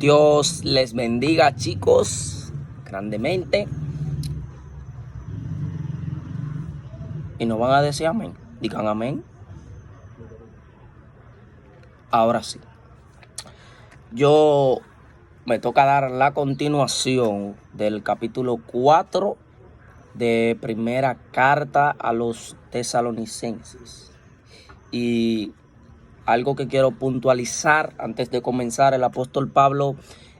Dios les bendiga, chicos, grandemente. Y no van a decir amén. Digan amén. Ahora sí. Yo me toca dar la continuación del capítulo 4 de primera carta a los tesalonicenses. Y algo que quiero puntualizar antes de comenzar: el apóstol Pablo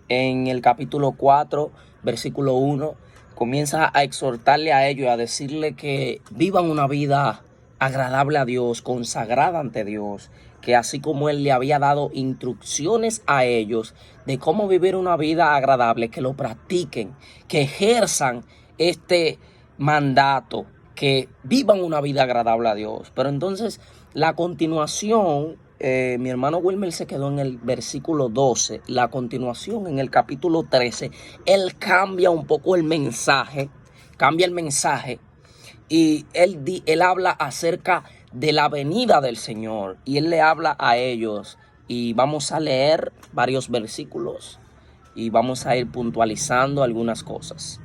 en el capítulo 4, versículo 1, comienza a exhortarle a ellos, a decirle que vivan una vida agradable a Dios, consagrada ante Dios, que así como Él le había dado instrucciones a ellos de cómo vivir una vida agradable, que lo practiquen, que ejerzan este mandato, que vivan una vida agradable a Dios. Pero entonces la continuación, mi hermano Wilmer se quedó en el versículo 12, la continuación en el capítulo 13, él cambia un poco el mensaje, y él habla acerca de la venida del Señor, y él le habla a ellos, y vamos a leer varios versículos, y vamos a ir puntualizando algunas cosas.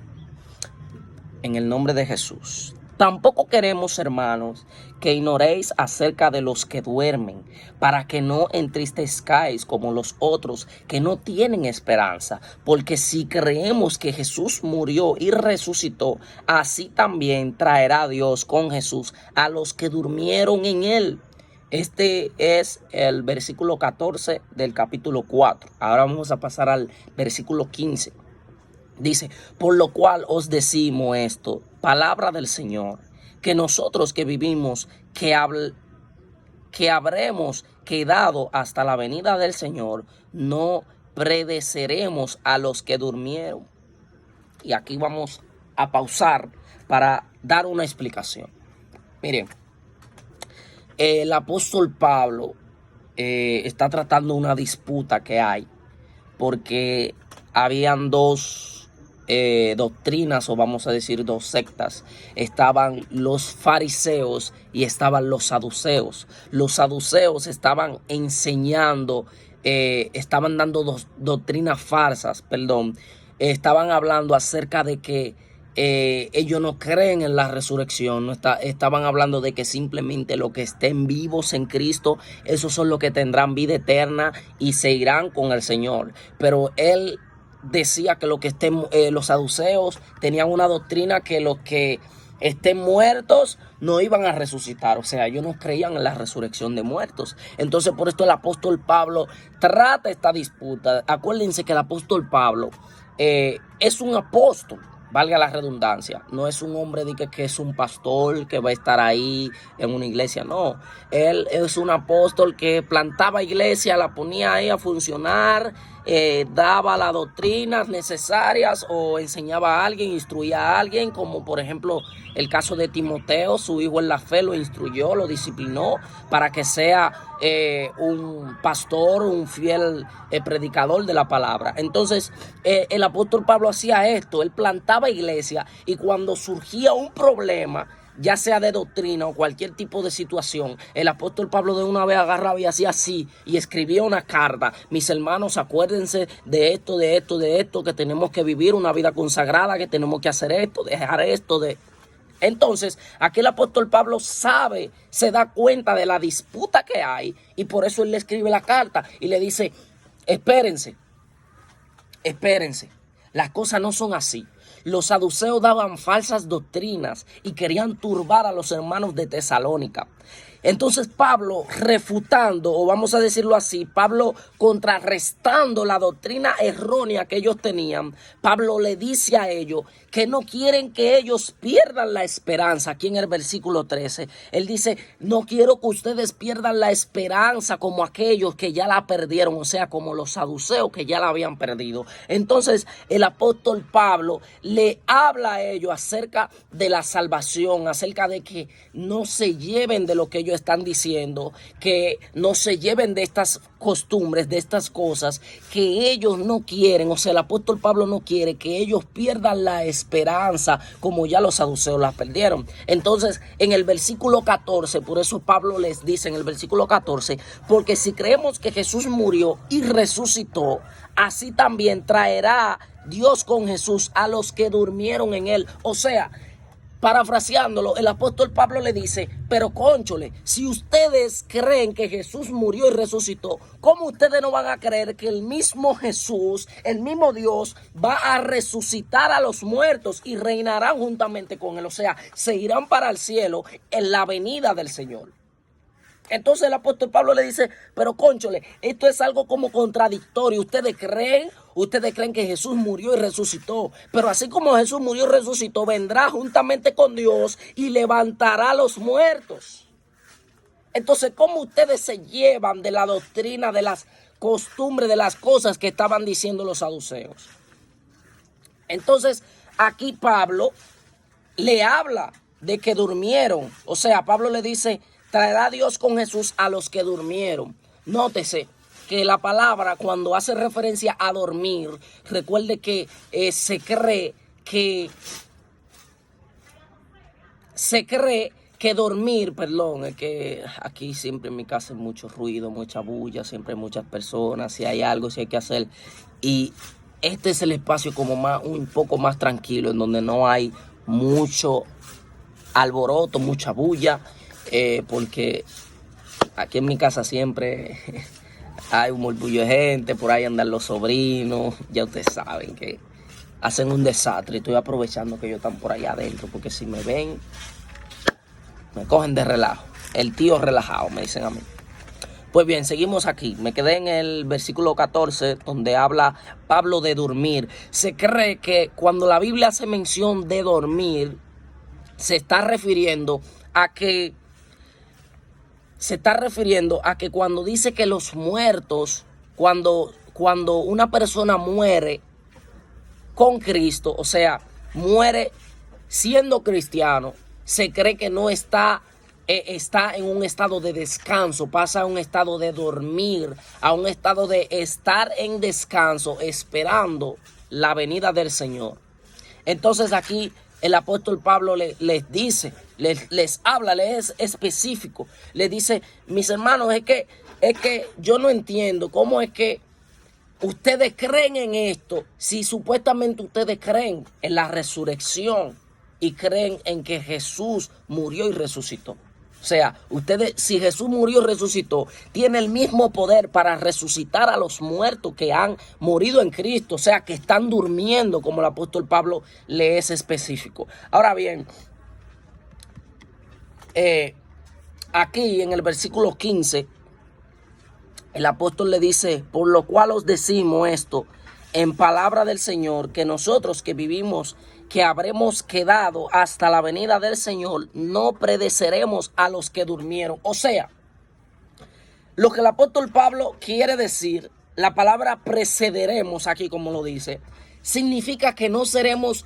En el nombre de Jesús. Tampoco queremos, hermanos, que ignoréis acerca de los que duermen, para que no entristezcáis como los otros que no tienen esperanza. Porque si creemos que Jesús murió y resucitó, así también traerá Dios con Jesús a los que durmieron en él. Este es el versículo 14 del capítulo 4. Ahora vamos a pasar al versículo 15. Dice: por lo cual os decimos esto, palabra del Señor, que nosotros que vivimos, que habremos quedado hasta la venida del Señor, no predeceremos a los que durmieron. Y aquí vamos a pausar para dar una explicación. Miren, el apóstol Pablo está tratando una disputa que hay, porque habían dos doctrinas, o vamos a decir dos sectas. Estaban los fariseos y estaban los saduceos. Los saduceos estaban enseñando, estaban dando doctrinas falsas, estaban hablando acerca de que ellos no creen en la resurrección. Estaban hablando de que simplemente los que estén vivos en Cristo, esos son los que tendrán vida eterna y se irán con el Señor. Pero él decía que los saduceos tenían una doctrina que los que estén muertos no iban a resucitar. O sea, ellos no creían en la resurrección de muertos. Entonces, por esto el apóstol Pablo trata esta disputa. Acuérdense que el apóstol Pablo es un apóstol, valga la redundancia. No es un hombre que es un pastor que va a estar ahí en una iglesia. No, él es un apóstol que plantaba iglesia, la ponía ahí a funcionar, daba las doctrinas necesarias o enseñaba a alguien, instruía a alguien, como por ejemplo el caso de Timoteo. Su hijo en la fe lo instruyó, lo disciplinó para que sea un pastor, un fiel predicador de la palabra. Entonces el apóstol Pablo hacía esto: él plantaba iglesia, y cuando surgía un problema, ya sea de doctrina o cualquier tipo de situación, el apóstol Pablo de una vez agarraba y hacía así, y escribía una carta: mis hermanos, acuérdense de esto, que tenemos que vivir una vida consagrada, que tenemos que hacer esto, dejar esto. Entonces, aquí el apóstol Pablo se da cuenta de la disputa que hay, y por eso él le escribe la carta y le dice: espérense, las cosas no son así. Los saduceos daban falsas doctrinas y querían turbar a los hermanos de Tesalónica. Entonces Pablo, refutando, o vamos a decirlo así, Pablo contrarrestando la doctrina errónea que ellos tenían, Pablo le dice a ellos que no quieren que ellos pierdan la esperanza. Aquí en el versículo 13, él dice: no quiero que ustedes pierdan la esperanza como aquellos que ya la perdieron, o sea, como los saduceos que ya la habían perdido. Entonces el apóstol Pablo le habla a ellos acerca de la salvación, acerca de que no se lleven de lo que ellos ellos están diciendo que no se lleven de estas costumbres, de estas cosas, que ellos no quieren, o sea, el apóstol Pablo no quiere que ellos pierdan la esperanza como ya los saduceos la perdieron. Entonces, en el versículo 14, por eso Pablo les dice en el versículo 14, porque si creemos que Jesús murió y resucitó, así también traerá Dios con Jesús a los que durmieron en él. O sea, parafraseándolo, el apóstol Pablo le dice, pero cónchole, si ustedes creen que Jesús murió y resucitó, ¿cómo ustedes no van a creer que el mismo Jesús, el mismo Dios, va a resucitar a los muertos y reinarán juntamente con él? O sea, se irán para el cielo en la venida del Señor. Entonces el apóstol Pablo le dice, pero cónchole, esto es algo como contradictorio. Ustedes creen que Jesús murió y resucitó. Pero así como Jesús murió y resucitó, vendrá juntamente con Dios y levantará a los muertos. Entonces, ¿cómo ustedes se llevan de la doctrina, de las costumbres, de las cosas que estaban diciendo los saduceos? Entonces, aquí Pablo le habla de que durmieron. O sea, Pablo le dice, traerá Dios con Jesús a los que durmieron. Nótese que la palabra, cuando hace referencia a dormir, recuerde que se cree que dormir, perdón, es que aquí siempre en mi casa hay mucho ruido, mucha bulla, siempre hay muchas personas, si hay algo, si hay que hacer. Y este es el espacio como un poco más tranquilo, en donde no hay mucho alboroto, mucha bulla. Porque aquí en mi casa siempre hay un murmullo de gente, por ahí andan los sobrinos, ya ustedes saben que hacen un desastre. Estoy aprovechando que ellos están por allá adentro, porque si me ven, me cogen de relajo. El tío relajado, me dicen a mí. Pues bien, seguimos aquí. Me quedé en el versículo 14, donde habla Pablo de dormir. Se cree que cuando la Biblia hace mención de dormir, se está refiriendo a que cuando dice que los muertos, cuando una persona muere con Cristo, o sea, muere siendo cristiano, se cree que no está en un estado de descanso, pasa a un estado de dormir, a un estado de estar en descanso, esperando la venida del Señor. Entonces aquí el apóstol Pablo les dice, les habla, les es específico. Les dice, mis hermanos, es que yo no entiendo cómo es que ustedes creen en esto si supuestamente ustedes creen en la resurrección y creen en que Jesús murió y resucitó. O sea, si Jesús murió y resucitó, tiene el mismo poder para resucitar a los muertos que han morido en Cristo. O sea, que están durmiendo, como el apóstol Pablo le es específico. Ahora bien, aquí en el versículo 15, el apóstol le dice, por lo cual os decimos esto en palabra del Señor, que nosotros que vivimos, que habremos quedado hasta la venida del Señor, no predeceremos a los que durmieron. O sea, lo que el apóstol Pablo quiere decir, la palabra precederemos aquí como lo dice, significa que no seremos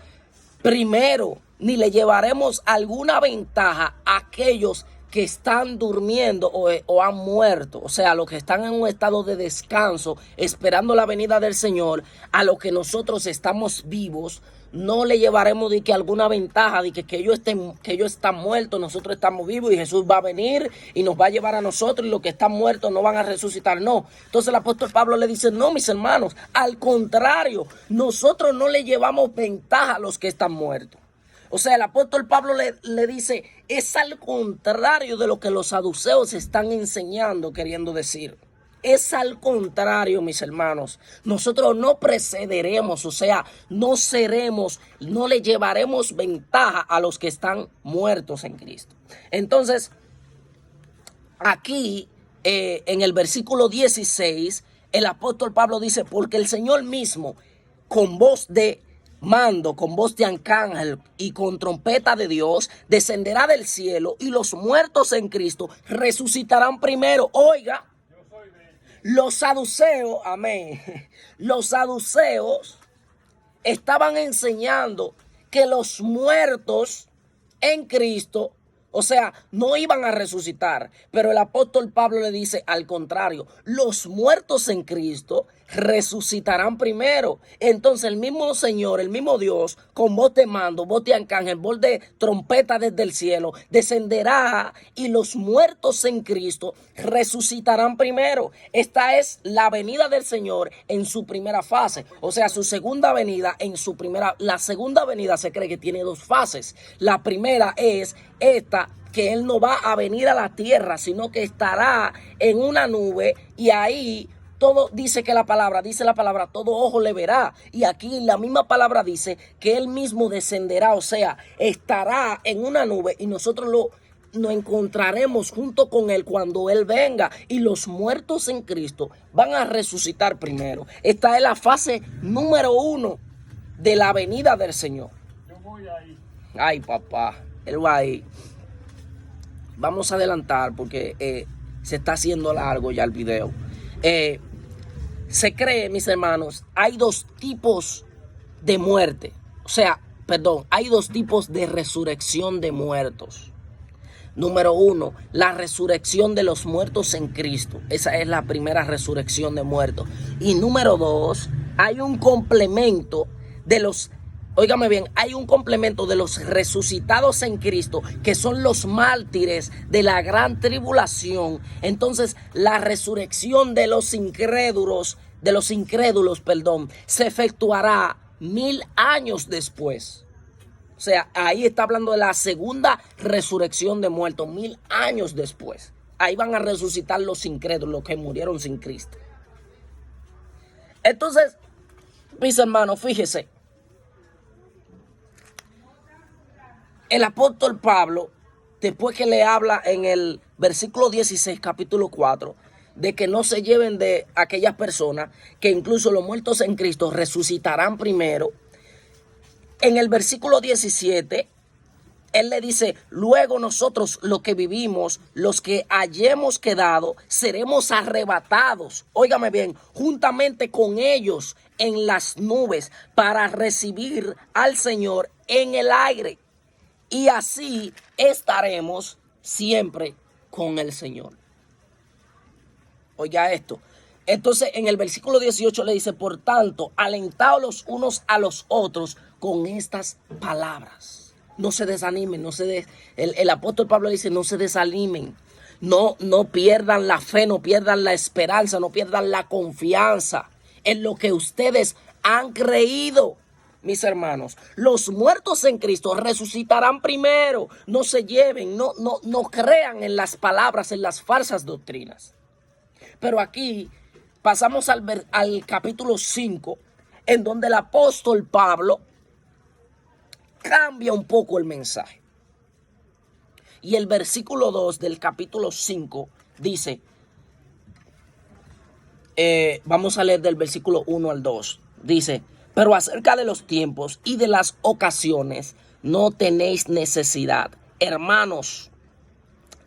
primero ni le llevaremos alguna ventaja a aquellos que están durmiendo o han muerto. O sea, los que están en un estado de descanso, esperando la venida del Señor, a los que nosotros estamos vivos, no le llevaremos de que alguna ventaja de que ellos están muertos, nosotros estamos vivos y Jesús va a venir y nos va a llevar a nosotros y los que están muertos no van a resucitar. No. Entonces el apóstol Pablo le dice, no, mis hermanos, al contrario, nosotros no le llevamos ventaja a los que están muertos. O sea, el apóstol Pablo le dice, es al contrario de lo que los saduceos están enseñando, queriendo decir. Es al contrario, mis hermanos. Nosotros no precederemos, o sea, no le llevaremos ventaja a los que están muertos en Cristo. Entonces, aquí en el versículo 16, el apóstol Pablo dice, porque el Señor mismo, con voz de mando, con voz de arcángel y con trompeta de Dios, descenderá del cielo y los muertos en Cristo resucitarán primero. Oiga, los saduceos, amén, los saduceos estaban enseñando que los muertos en Cristo O sea, no iban a resucitar. Pero el apóstol Pablo le dice al contrario, los muertos en Cristo resucitarán primero. Entonces el mismo Señor, el mismo Dios, con voz de mando, voz de arcángel, voz de trompeta desde el cielo, descenderá y los muertos en Cristo resucitarán primero. Esta es la venida del Señor en su primera fase. O sea, su segunda venida la segunda venida se cree que tiene dos fases. La primera es esta, que Él no va a venir a la tierra, sino que estará en una nube y ahí todo dice la palabra, todo ojo le verá. Y aquí la misma palabra dice que Él mismo descenderá, o sea, estará en una nube y nosotros nos encontraremos junto con Él cuando Él venga. Y los muertos en Cristo van a resucitar primero. Esta es la fase número 1 de la venida del Señor. Yo voy ahí. Ay, papá, Él va ahí. Vamos a adelantar porque se está haciendo largo ya el video. Se cree, mis hermanos, hay dos tipos de muerte. Hay dos tipos de resurrección de muertos. Número 1, la resurrección de los muertos en Cristo. Esa es la primera resurrección de muertos. Y número 2, hay un complemento de los... Óigame bien, hay un complemento de los resucitados en Cristo, que son los mártires de la gran tribulación. Entonces, la resurrección de los incrédulos, se efectuará 1000 años después. O sea, ahí está hablando de la segunda resurrección de muertos, 1000 años después. Ahí van a resucitar los incrédulos, los que murieron sin Cristo. Entonces, mis hermanos, fíjese. El apóstol Pablo, después que le habla en el versículo 16, capítulo 4, de que no se lleven de aquellas personas, que incluso los muertos en Cristo resucitarán primero. En el versículo 17, él le dice, luego nosotros los que vivimos, los que hayamos quedado, seremos arrebatados, óigame bien, juntamente con ellos en las nubes para recibir al Señor en el aire. Y así estaremos siempre con el Señor. Oiga esto. Entonces en el versículo 18 le dice, por tanto, alentaos los unos a los otros con estas palabras. No se desanimen, el apóstol Pablo dice, no se desanimen. No pierdan la fe, no pierdan la esperanza, no pierdan la confianza en lo que ustedes han creído. Mis hermanos, los muertos en Cristo resucitarán primero. No se lleven, no crean en las palabras, en las falsas doctrinas. Pero aquí pasamos al capítulo 5, en donde el apóstol Pablo cambia un poco el mensaje. Y el versículo 2 del capítulo 5 dice, vamos a leer del versículo 1 al 2, dice, pero acerca de los tiempos y de las ocasiones no tenéis necesidad, hermanos,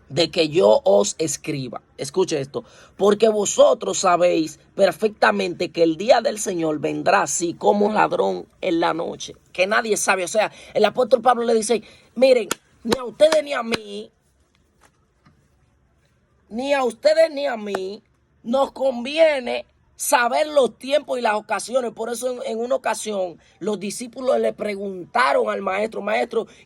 de que yo os escriba. Escuche esto, porque vosotros sabéis perfectamente que el día del Señor vendrá así como ladrón en la noche, que nadie sabe. O sea, el apóstol Pablo le dice, miren, ni a ustedes ni a mí nos conviene saber los tiempos y las ocasiones. Por eso en una ocasión los discípulos le preguntaron al maestro,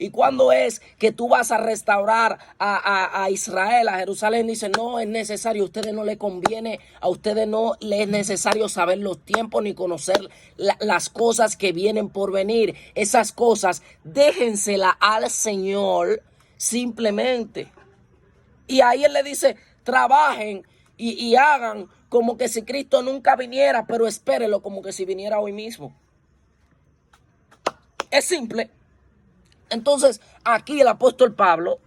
¿y cuándo es que tú vas a restaurar a Israel, a Jerusalén? Dice, no es necesario, a ustedes no les conviene, a ustedes no les es necesario saber los tiempos ni conocer las cosas que vienen por venir. Esas cosas déjenselas al Señor simplemente. Y ahí él le dice, trabajen y hagan como que si Cristo nunca viniera, pero espérelo como que si viniera hoy mismo. Es simple. Entonces, aquí el apóstol Pablo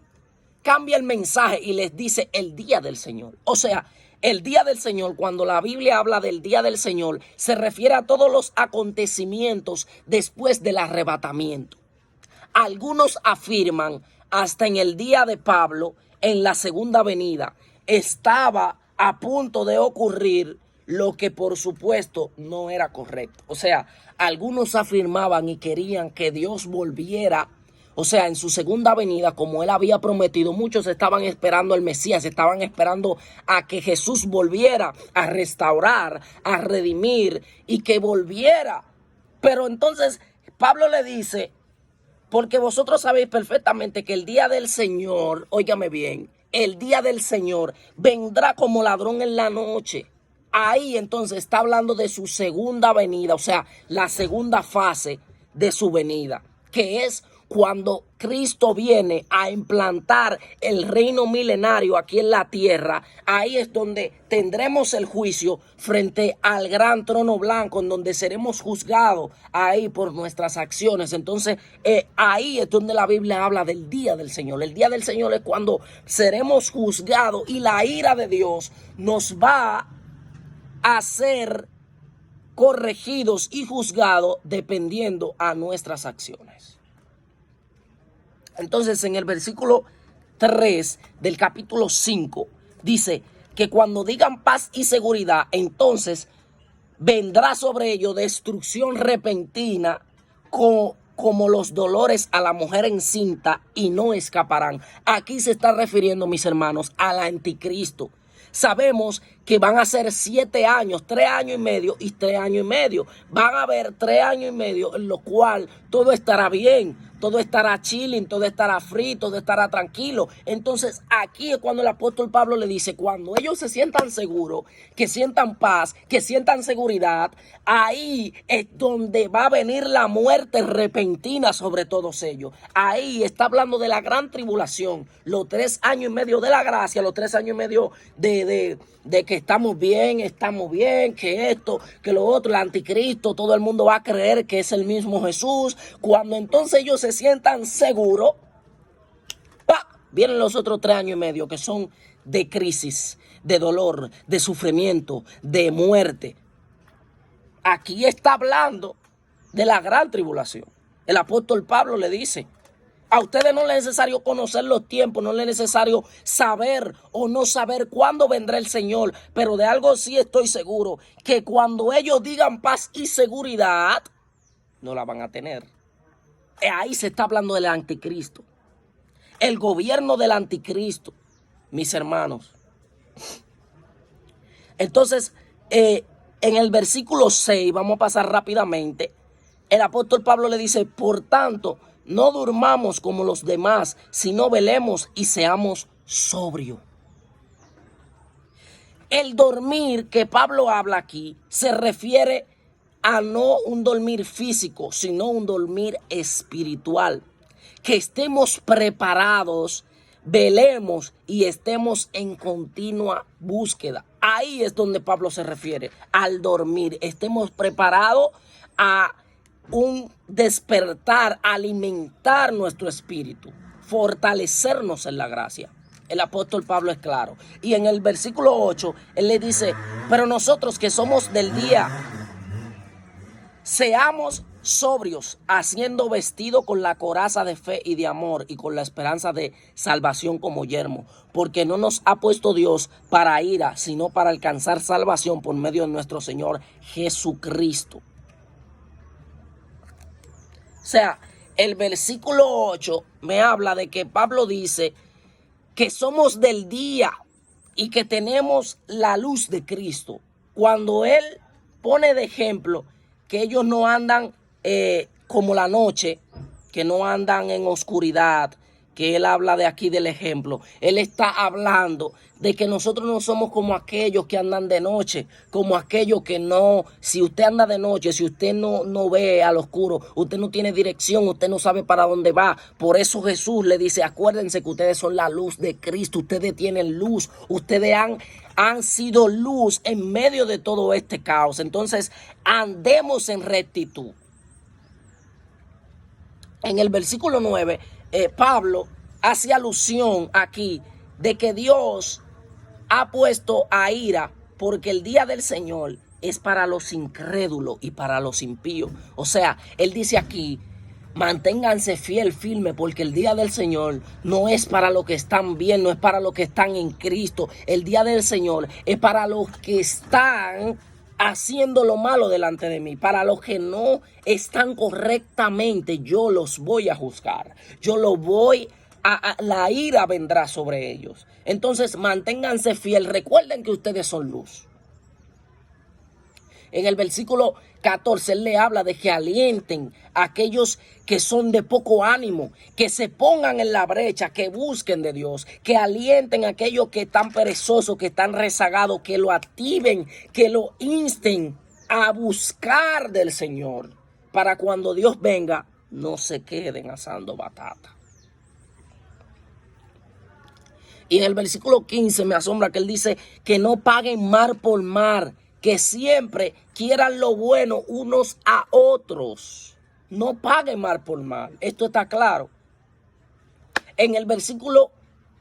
cambia el mensaje y les dice el día del Señor. O sea, el día del Señor, cuando la Biblia habla del día del Señor, se refiere a todos los acontecimientos después del arrebatamiento. Algunos afirman, hasta en el día de Pablo, en la segunda venida, estaba a punto de ocurrir lo que por supuesto no era correcto. O sea, algunos afirmaban y querían que Dios volviera O sea, en su segunda venida, como él había prometido, muchos estaban esperando al Mesías, estaban esperando a que Jesús volviera a restaurar, a redimir y que volviera. Pero entonces Pablo le dice, porque vosotros sabéis perfectamente que el día del Señor, óigame bien, el día del Señor vendrá como ladrón en la noche. Ahí entonces está hablando de su segunda venida, o sea, la segunda fase de su venida, que es cuando Cristo viene a implantar el reino milenario aquí en la tierra. Ahí es donde tendremos el juicio frente al gran trono blanco, en donde seremos juzgados ahí por nuestras acciones. Entonces ahí es donde la Biblia habla del día del Señor. El día del Señor es cuando seremos juzgados y la ira de Dios nos va a ser corregidos y juzgados dependiendo a nuestras acciones. Entonces en el versículo 3 del capítulo 5 dice que cuando digan paz y seguridad, entonces vendrá sobre ellos destrucción repentina como los dolores a la mujer encinta y no escaparán. Aquí se está refiriendo, mis hermanos, al anticristo. Sabemos que van a ser 7 años, 3 años y medio y 3 años y medio. Van a haber 3 años y medio en lo cual todo estará bien, todo estará chilling, todo estará free, todo estará tranquilo. Entonces aquí es cuando el apóstol Pablo le dice, cuando ellos se sientan seguros, que sientan paz, que sientan seguridad, ahí es donde va a venir la muerte repentina sobre todos ellos. Ahí está hablando de la gran tribulación, los 3 años y medio de la gracia, los 3 años y medio de que estamos bien, que esto, que lo otro, el anticristo, todo el mundo va a creer que es el mismo Jesús. Cuando entonces ellos se sientan seguros, vienen los otros 3 años y medio que son de crisis, de dolor, de sufrimiento, de muerte. Aquí está hablando de la gran tribulación. El apóstol Pablo le dice, a ustedes no les es necesario conocer los tiempos, no les es necesario saber o no saber cuándo vendrá el Señor, pero de algo sí estoy seguro, que cuando ellos digan paz y seguridad, no la van a tener. Ahí se está hablando del anticristo, el gobierno del anticristo, mis hermanos. Entonces, en el versículo 6, vamos a pasar rápidamente, el apóstol Pablo le dice, por tanto, no durmamos como los demás, sino velemos y seamos sobrios. El dormir que Pablo habla aquí se refiere a no un dormir físico, sino un dormir espiritual. Que estemos preparados, velemos y estemos en continua búsqueda. Ahí es donde Pablo se refiere, al dormir. Estemos preparados a un despertar, alimentar nuestro espíritu, fortalecernos en la gracia. El apóstol Pablo es claro. Y en el versículo 8, él le dice, pero nosotros que somos del día, seamos sobrios, haciendo vestido con la coraza de fe y de amor y con la esperanza de salvación como yermo, porque no nos ha puesto Dios para ira, sino para alcanzar salvación por medio de nuestro Señor Jesucristo. O sea, el versículo 8 me habla de que Pablo dice que somos del día y que tenemos la luz de Cristo. Cuando él pone de ejemplo que ellos no andan como la noche, que no andan en oscuridad, que él habla de aquí del ejemplo. Él está hablando de que nosotros no somos como aquellos que andan de noche, como aquellos que no, si usted anda de noche, si usted no ve al oscuro, usted no tiene dirección, usted no sabe para dónde va. Por eso Jesús le dice, acuérdense que ustedes son la luz de Cristo, ustedes tienen luz, ustedes han sido luz en medio de todo este caos. Entonces, andemos en rectitud. En el versículo 9, Pablo hace alusión aquí de que Dios ha puesto a ira porque el día del Señor es para los incrédulos y para los impíos. O sea, él dice aquí, manténganse firme porque el día del Señor no es para los que están bien, no es para los que están en Cristo. El día del Señor es para los que están haciendo lo malo delante de mí. Para los que no están correctamente, yo los voy a juzgar. Yo los voy la ira vendrá sobre ellos. Entonces manténganse fiel. Recuerden que ustedes son luz. En el versículo 14 él le habla de que alienten a aquellos que son de poco ánimo, que se pongan en la brecha, que busquen de Dios, que alienten a aquellos que están perezosos, que están rezagados, que lo activen, que lo insten a buscar del Señor, para cuando Dios venga no se queden asando batata. Y en el versículo 15 me asombra que él dice que no paguen mal por mal, que siempre quieran lo bueno unos a otros. No paguen mal por mal. Esto está claro. En el versículo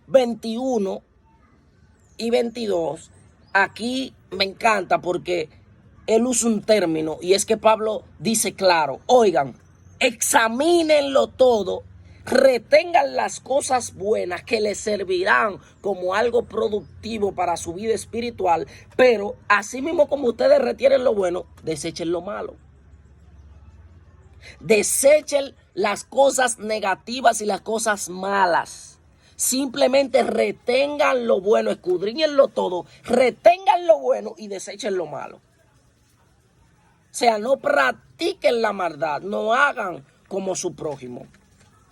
21 y 22, aquí me encanta porque él usa un término y es que Pablo dice claro, oigan, examínenlo todo, retengan las cosas buenas que les servirán como algo productivo para su vida espiritual, pero así mismo como ustedes retienen lo bueno, desechen lo malo. Desechen las cosas negativas y las cosas malas. Simplemente retengan lo bueno, escudriñenlo todo, retengan lo bueno y desechen lo malo. O sea, no practiquen la maldad, no hagan como su prójimo.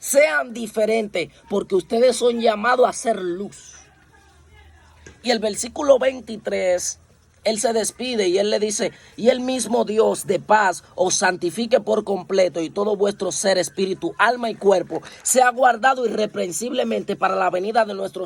Sean diferentes porque ustedes son llamados a ser luz. Y el versículo 23, él se despide y él le dice, y el mismo Dios de paz os santifique por completo y todo vuestro ser, espíritu, alma y cuerpo sea guardado irreprensiblemente para la venida de nuestro